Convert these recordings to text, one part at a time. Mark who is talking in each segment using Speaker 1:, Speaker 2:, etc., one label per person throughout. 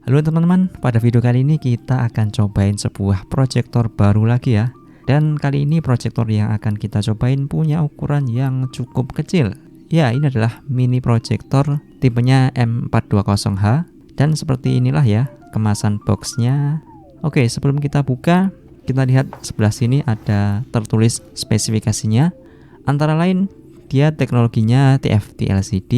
Speaker 1: Halo teman-teman, pada video kali ini kita akan cobain sebuah proyektor baru lagi ya. Dan kali ini proyektor yang akan kita cobain punya ukuran yang cukup kecil. Ya, ini adalah mini proyektor tipenya M420H. Dan seperti inilah ya kemasan boxnya. Oke, sebelum kita buka, kita lihat sebelah sini ada tertulis spesifikasinya. Antara lain, dia teknologinya TFT LCD,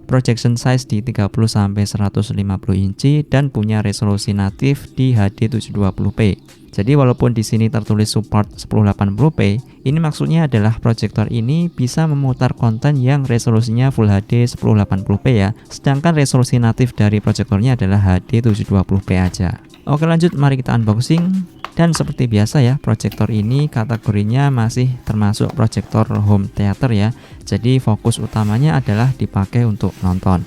Speaker 1: projection size di 30-150 inci dan punya resolusi natif di HD 720p. Jadi walaupun di sini tertulis support 1080p, ini maksudnya adalah proyektor ini bisa memutar konten yang resolusinya Full HD 1080p ya. Sedangkan resolusi natif dari proyektornya adalah HD 720p aja. Oke, lanjut, mari kita unboxing. Dan seperti biasa ya, proyektor ini kategorinya masih termasuk proyektor home theater ya. Jadi fokus utamanya adalah dipakai untuk nonton.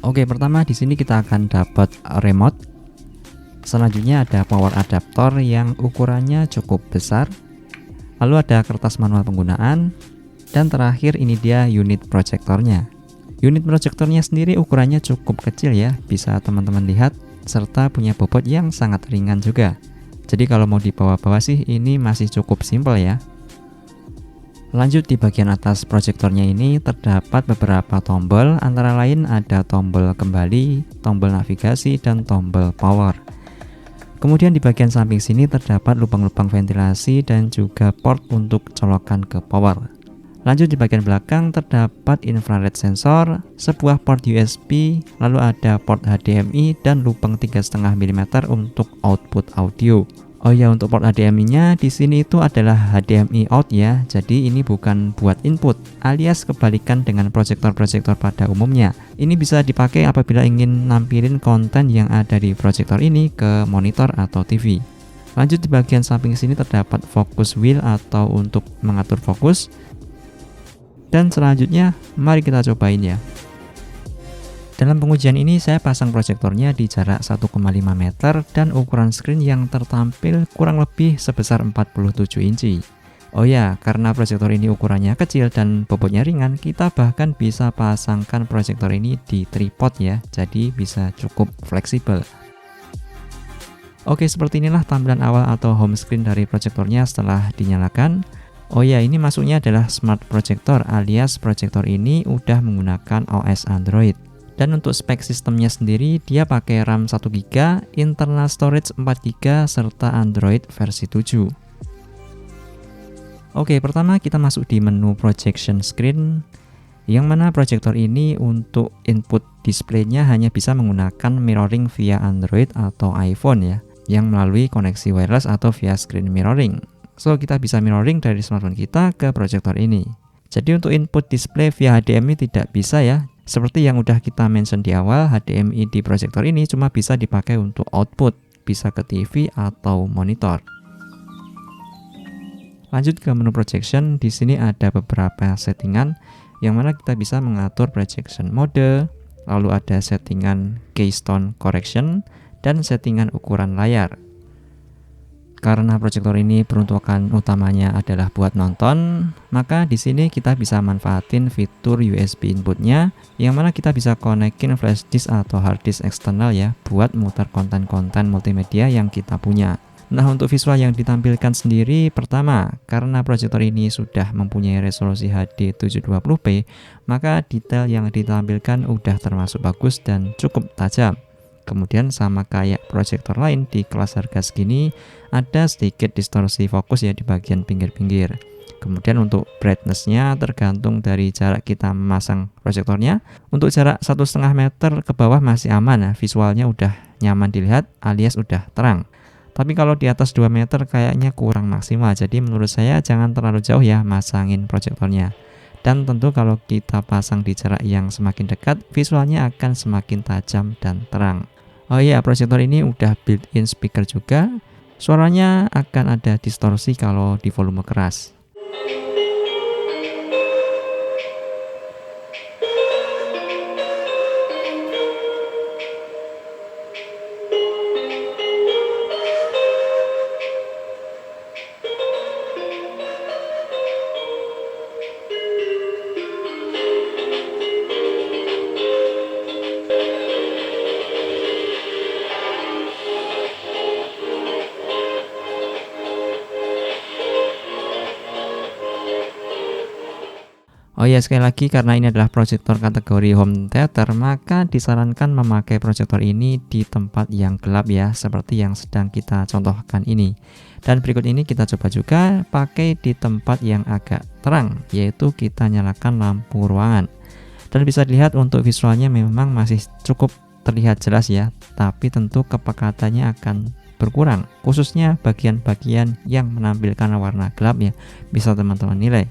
Speaker 1: Oke, pertama di sini kita akan dapat remote. Selanjutnya ada power adaptor yang ukurannya cukup besar. Lalu ada kertas manual penggunaan. Dan terakhir ini dia unit proyektornya. Unit proyektornya sendiri ukurannya cukup kecil ya, bisa teman-teman lihat, serta punya bobot yang sangat ringan juga. Jadi kalau mau dibawa-bawa sih ini masih cukup simpel ya. Lanjut, di bagian atas proyektornya ini terdapat beberapa tombol, antara lain ada tombol kembali, tombol navigasi, dan tombol power. Kemudian di bagian samping sini terdapat lubang-lubang ventilasi dan juga port untuk colokan ke power. Lanjut, di bagian belakang terdapat infrared sensor, sebuah port USB, lalu ada port HDMI dan lubang 3,5 mm untuk output audio. Oh ya, untuk port HDMI-nya di sini itu adalah HDMI out ya. Jadi ini bukan buat input, alias kebalikan dengan proyektor-proyektor pada umumnya. Ini bisa dipakai apabila ingin nampilin konten yang ada di proyektor ini ke monitor atau TV. Lanjut, di bagian samping sini terdapat focus wheel atau untuk mengatur fokus. Dan selanjutnya, mari kita cobain ya. Dalam pengujian ini saya pasang proyektornya di jarak 1,5 meter dan ukuran screen yang tertampil kurang lebih sebesar 47 inci. Oh ya, karena proyektor ini ukurannya kecil dan bobotnya ringan, kita bahkan bisa pasangkan proyektor ini di tripod ya, jadi bisa cukup fleksibel. Oke, seperti inilah tampilan awal atau home screen dari proyektornya setelah dinyalakan. Oh ya, ini masuknya adalah smart projector alias proyektor ini udah menggunakan OS Android. Dan untuk spek sistemnya sendiri dia pakai RAM 1GB, internal storage 4GB serta Android versi 7. Oke, pertama kita masuk di menu projection screen, yang mana proyektor ini untuk input displaynya hanya bisa menggunakan mirroring via Android atau iPhone ya, yang melalui koneksi wireless atau via screen mirroring. So, kita bisa mirroring dari smartphone kita ke proyektor ini. Jadi untuk input display via HDMI tidak bisa ya. Seperti yang udah kita mention di awal, HDMI di proyektor ini cuma bisa dipakai untuk output, bisa ke TV atau monitor. Lanjut ke menu projection, di sini ada beberapa settingan yang mana kita bisa mengatur projection mode, lalu ada settingan keystone correction dan settingan ukuran layar. Karena proyektor ini peruntukan utamanya adalah buat nonton, maka di sini kita bisa manfaatin fitur USB inputnya, yang mana kita bisa konekin flash disk atau hard disk eksternal ya, buat mutar konten-konten multimedia yang kita punya. Nah, untuk visual yang ditampilkan sendiri, pertama, karena proyektor ini sudah mempunyai resolusi HD 720p, maka detail yang ditampilkan udah termasuk bagus dan cukup tajam. Kemudian sama kayak proyektor lain di kelas harga segini, ada sedikit distorsi fokus ya di bagian pinggir-pinggir. Kemudian untuk brightness-nya tergantung dari jarak kita memasang proyektornya. Untuk jarak 1,5 meter ke bawah masih aman, visualnya udah nyaman dilihat alias udah terang. Tapi kalau di atas 2 meter kayaknya kurang maksimal, jadi menurut saya jangan terlalu jauh ya masangin proyektornya. Dan tentu kalau kita pasang di jarak yang semakin dekat, visualnya akan semakin tajam dan terang. Oh iya, proyektor ini udah built-in speaker juga. Suaranya akan ada distorsi kalau di volume keras. Oh ya, sekali lagi karena ini adalah proyektor kategori home theater, maka disarankan memakai proyektor ini di tempat yang gelap ya, seperti yang sedang kita contohkan ini. Dan berikut ini kita coba juga pakai di tempat yang agak terang, yaitu kita nyalakan lampu ruangan. Dan bisa dilihat untuk visualnya memang masih cukup terlihat jelas ya, tapi tentu kepekatannya akan berkurang, khususnya bagian-bagian yang menampilkan warna gelap ya, bisa teman-teman nilai.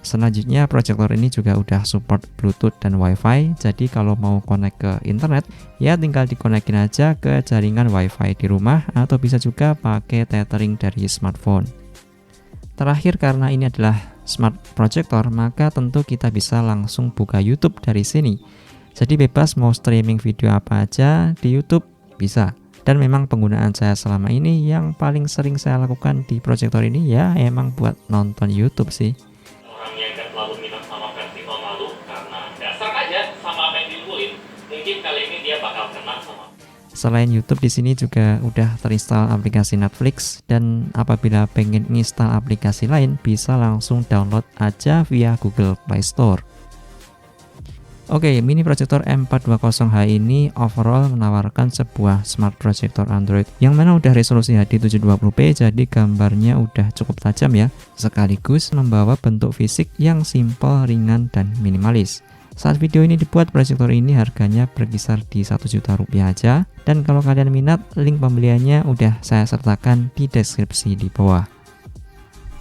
Speaker 1: Selanjutnya proyektor ini juga udah support Bluetooth dan WiFi, jadi kalau mau connect ke internet ya tinggal dikonekin aja ke jaringan WiFi di rumah atau bisa juga pakai tethering dari smartphone. Terakhir, karena ini adalah smart projector, maka tentu kita bisa langsung buka YouTube dari sini. Jadi bebas mau streaming video apa aja di YouTube bisa. Dan memang penggunaan saya selama ini yang paling sering saya lakukan di proyektor ini ya emang buat nonton YouTube sih.
Speaker 2: Orang yang gak terlalu minat sama versi tahun lalu karena dasar aja sama apa yang diunggulin, mungkin kali ini dia bakal kena sama.
Speaker 1: Selain YouTube, di sini juga udah terinstall aplikasi Netflix, dan apabila pengen install aplikasi lain bisa langsung download aja via Google Play Store. Oke, mini projector M420H ini overall menawarkan sebuah smart projector Android yang mana udah resolusi HD 720p, jadi gambarnya udah cukup tajam ya, sekaligus membawa bentuk fisik yang simple, ringan, dan minimalis. Saat video ini dibuat, proyektor ini harganya berkisar di 1 juta rupiah aja, dan kalau kalian minat, link pembeliannya udah saya sertakan di deskripsi di bawah.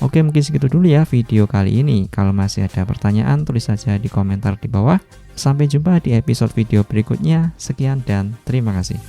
Speaker 1: Oke, mungkin segitu dulu ya video kali ini. Kalau masih ada pertanyaan, tulis saja di komentar di bawah. Sampai jumpa di episode video berikutnya. Sekian dan terima kasih.